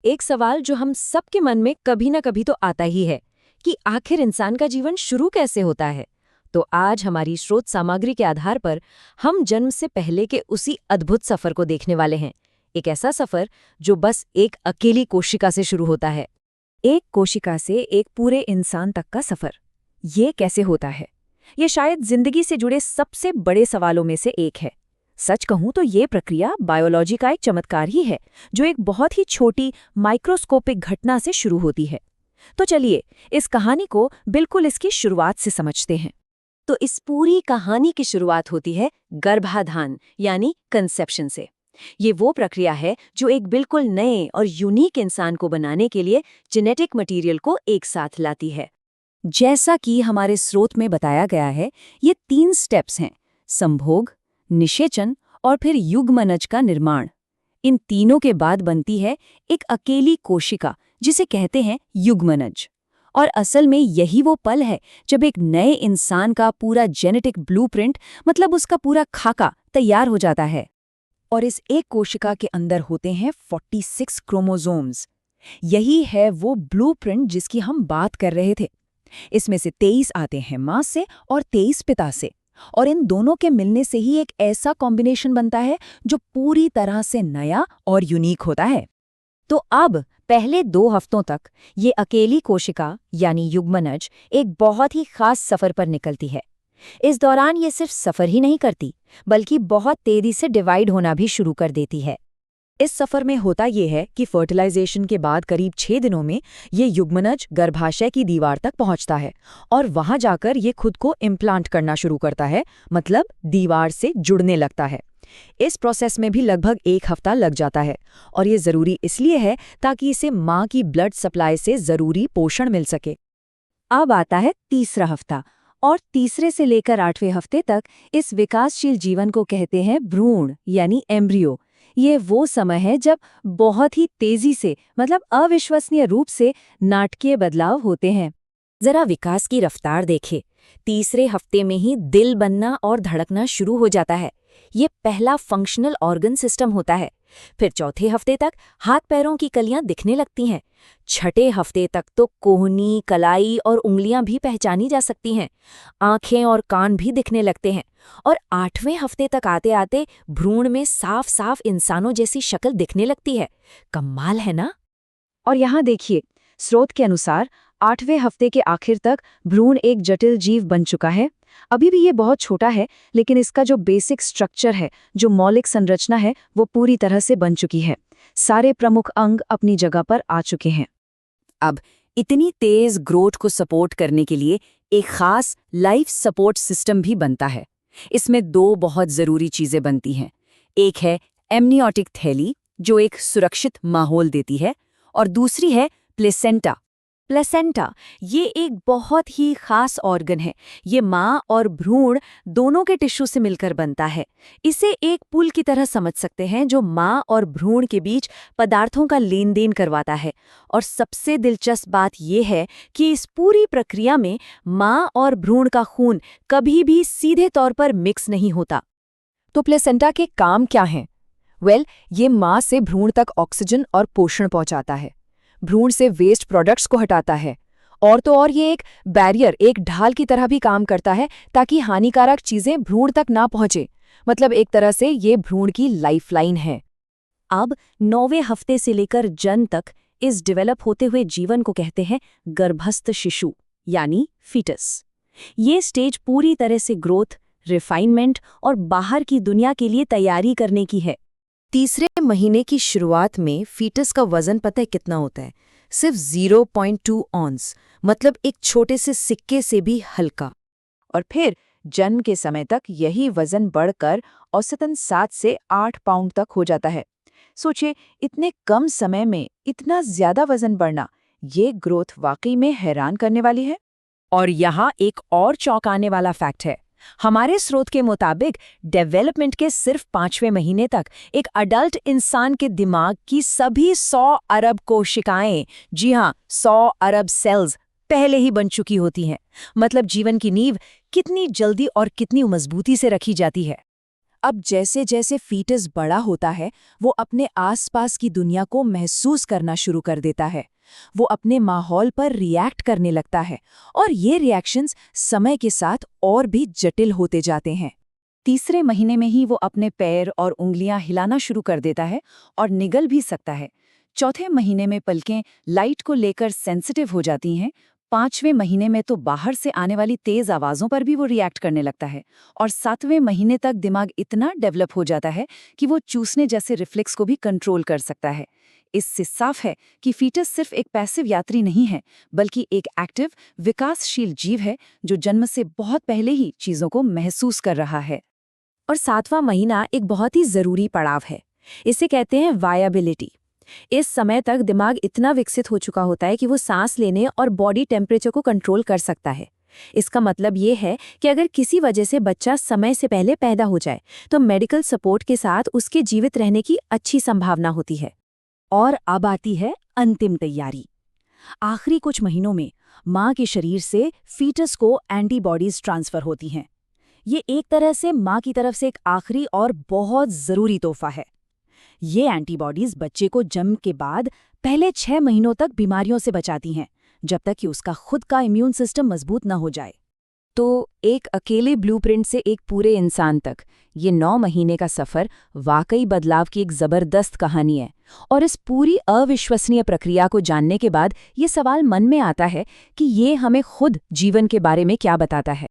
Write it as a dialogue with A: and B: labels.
A: एक सवाल जो हम सबके मन में कभी ना कभी तो आता ही है कि आखिर इंसान का जीवन शुरू कैसे होता है। तो आज हमारी स्रोत सामग्री के आधार पर हम जन्म से पहले के उसी अद्भुत सफर को देखने वाले हैं। एक ऐसा सफर जो बस एक अकेली कोशिका से शुरू होता है।
B: एक कोशिका से एक पूरे इंसान तक का सफर। ये कैसे होता है? ये शायद जिंदगी से जुड़े सबसे बड़े सवालों में से एक है। सच कहूं तो ये प्रक्रिया बायोलॉजी का एक चमत्कार ही है, जो एक बहुत ही छोटी माइक्रोस्कोपिक घटना से शुरू होती है। तो चलिए इस कहानी को बिल्कुल इसकी शुरुआत से समझते हैं।
A: तो इस पूरी कहानी की शुरुआत होती है गर्भाधान यानी कंसेप्शन से। ये वो प्रक्रिया है जो एक बिल्कुल नए और यूनिक इंसान को बनाने के लिए जेनेटिक मटेरियल को एक साथ लाती है।
B: जैसा कि हमारे स्रोत में बताया गया है, ये 3 स्टेप्स हैं: संभोग, निषेचन और फिर युग्मनज का निर्माण। इन तीनों के बाद बनती है एक अकेली कोशिका, जिसे कहते हैं युग्मनज। और असल में यही वो पल है जब एक नए इंसान का पूरा जेनेटिक ब्लूप्रिंट, मतलब उसका पूरा खाका, तैयार हो जाता है। और इस एक कोशिका के अंदर होते हैं 46 क्रोमोसोम्स। यही है वो ब्लूप्रिंट जिसकी हम बात कर रहे थे। इसमें से 23 आते हैं मां से और 23 पिता से, और इन दोनों के मिलने से ही एक ऐसा कॉम्बिनेशन बनता है जो पूरी तरह से नया और यूनिक होता है।
A: तो अब पहले 2 हफ्तों तक ये अकेली कोशिका यानी युग्मनज एक बहुत ही खास सफर पर निकलती है। इस दौरान ये सिर्फ सफर ही नहीं करती, बल्कि बहुत तेजी से डिवाइड होना भी शुरू कर देती है।
B: इस सफर में होता ये है कि फर्टिलाइजेशन के बाद करीब 6 दिनों में ये युग्मनज गर्भाशय की दीवार तक पहुंचता है, और वहां जाकर ये खुद को इम्प्लांट करना शुरू करता है, मतलब दीवार से जुड़ने लगता है। इस प्रोसेस में भी लगभग 1 हफ्ता लग जाता है, और ये ज़रूरी इसलिए है ताकि इसे माँ की ब्लड सप्लाई से ज़रूरी पोषण मिल सके।
A: अब आता है तीसरा हफ्ता, और तीसरे से लेकर 8वें हफ्ते तक इस विकासशील जीवन को कहते हैं भ्रूण यानी एम्ब्रियो। ये वो समय है जब बहुत ही तेजी से, मतलब अविश्वसनीय रूप से, नाटकीय बदलाव होते हैं।
B: जरा विकास की रफ्तार देखें। तीसरे हफ्ते में ही दिल बनना और धड़कना शुरू हो जाता है। ये पहला फंक्शनल ऑर्गन सिस्टम होता है। फिर चौथे हफ्ते तक हाथ पैरों की कलियां दिखने लगती हैं। छठे हफ्ते तक तो कोहनी, कलाई और उंगलियां भी पहचानी जा सकती हैं। आंखें और कान भी दिखने लगते हैं। और 8वें हफ्ते तक आते आते भ्रूण में साफ साफ इंसानों जैसी शक्ल दिखने लगती है। कमाल है ना?
A: और यहाँ देखिए, स्रोत के अनुसार 8वें हफ्ते के आखिर तक भ्रूण एक जटिल जीव बन चुका है। अभी भी ये बहुत छोटा है, लेकिन इसका जो बेसिक स्ट्रक्चर है, जो मौलिक संरचना है, वो पूरी तरह से बन चुकी है। सारे प्रमुख अंग अपनी जगह पर आ चुके हैं।
B: अब इतनी तेज ग्रोथ को सपोर्ट करने के लिए एक खास लाइफ सपोर्ट सिस्टम भी बनता है। इसमें 2 बहुत ज़रूरी चीज़ें बनती हैं। एक है एमनियोटिक थैली, जो एक सुरक्षित माहौल देती है, और दूसरी है प्लेसेंटा। प्लेसेंटा ये एक बहुत ही खास ऑर्गन है। ये माँ और भ्रूण दोनों के टिश्यू से मिलकर बनता है। इसे एक पुल की तरह समझ सकते हैं, जो माँ और भ्रूण के बीच पदार्थों का लेन देन करवाता है। और सबसे दिलचस्प बात यह है कि इस पूरी प्रक्रिया में माँ और भ्रूण का खून कभी भी सीधे तौर पर मिक्स नहीं होता।
A: तो प्लेसेंटा के काम क्या हैं? ये माँ से भ्रूण तक ऑक्सीजन और पोषण पहुंचाता है, भ्रूण से वेस्ट प्रोडक्ट्स को हटाता है, और तो और ये एक बैरियर, एक ढाल की तरह भी काम करता है, ताकि हानिकारक चीजें भ्रूण तक ना पहुंचे। मतलब एक तरह से ये भ्रूण की लाइफलाइन है।
B: अब 9वें हफ्ते से लेकर जन्म तक इस डेवलप होते हुए जीवन को कहते हैं गर्भस्थ शिशु यानी फीटस। ये स्टेज पूरी तरह से ग्रोथ, रिफाइनमेंट और बाहर की दुनिया के लिए तैयारी करने की है।
A: तीसरे महीने की शुरुआत में फीटस का वजन पता है कितना होता है? सिर्फ 0.2 ऑन्स, मतलब एक छोटे से सिक्के से भी हल्का। और फिर जन्म के समय तक यही वजन बढ़कर औसतन 7 से 8 पाउंड तक हो जाता है। सोचिए, इतने कम समय में इतना ज्यादा वजन बढ़ना, ये ग्रोथ वाकई में हैरान करने वाली है। और यहाँ एक और चौंकाने वाला फैक्ट है। हमारे स्रोत के मुताबिक डेवलपमेंट के सिर्फ 5वें महीने तक एक अडल्ट इंसान के दिमाग की सभी 100 अरब कोशिकाएं, जी हाँ 100 अरब सेल्स, पहले ही बन चुकी होती हैं। मतलब जीवन की नींव कितनी जल्दी और कितनी मजबूती से रखी जाती है। अब जैसे जैसे फीटस बड़ा होता है वो अपने आसपास की दुनिया को महसूस करना शुरू कर देता है। वो अपने माहौल पर रिएक्ट करने लगता है और ये रिएक्शंस समय के साथ और भी जटिल होते जाते हैं।
B: तीसरे महीने में ही वो अपने पैर और उंगलियां हिलाना शुरू कर देता है और निगल भी सकता है। चौथे महीने में पलकें लाइट को लेकर सेंसिटिव हो जाती हैं। पांचवें महीने में तो बाहर से आने वाली तेज आवाज़ों पर भी वो रिएक्ट करने लगता है। और सातवें महीने तक दिमाग इतना डेवलप हो जाता है कि वो चूसने जैसे रिफ्लेक्स को भी कंट्रोल कर सकता है। इससे साफ है कि फीटस सिर्फ एक पैसिव यात्री नहीं है, बल्कि एक एक्टिव, विकासशील जीव है जो जन्म से बहुत पहले ही चीज़ों को महसूस कर रहा है।
A: और सातवां महीना एक बहुत ही ज़रूरी पड़ाव है। इसे कहते हैं वायबिलिटी। इस समय तक दिमाग इतना विकसित हो चुका होता है कि वो सांस लेने और बॉडी टेम्परेचर को कंट्रोल कर सकता है। इसका मतलब ये है कि अगर किसी वजह से बच्चा समय से पहले पैदा हो जाए तो मेडिकल सपोर्ट के साथ उसके जीवित रहने की अच्छी संभावना होती है।
B: और अब आती है अंतिम तैयारी। आखिरी कुछ महीनों में माँ के शरीर से फीटस को एंटीबॉडीज ट्रांसफर होती हैं। ये एक तरह से माँ की तरफ से एक आखिरी और बहुत ज़रूरी तोहफा है। ये एंटीबॉडीज बच्चे को जन्म के बाद पहले 6 महीनों तक बीमारियों से बचाती हैं, जब तक कि उसका खुद का इम्यून सिस्टम मजबूत न हो जाए।
A: तो एक अकेले ब्लूप्रिंट से एक पूरे इंसान तक ये 9 महीने का सफ़र वाकई बदलाव की एक ज़बरदस्त कहानी है। और इस पूरी अविश्वसनीय प्रक्रिया को जानने के बाद ये सवाल मन में आता है कि ये हमें खुद जीवन के बारे में क्या बताता है।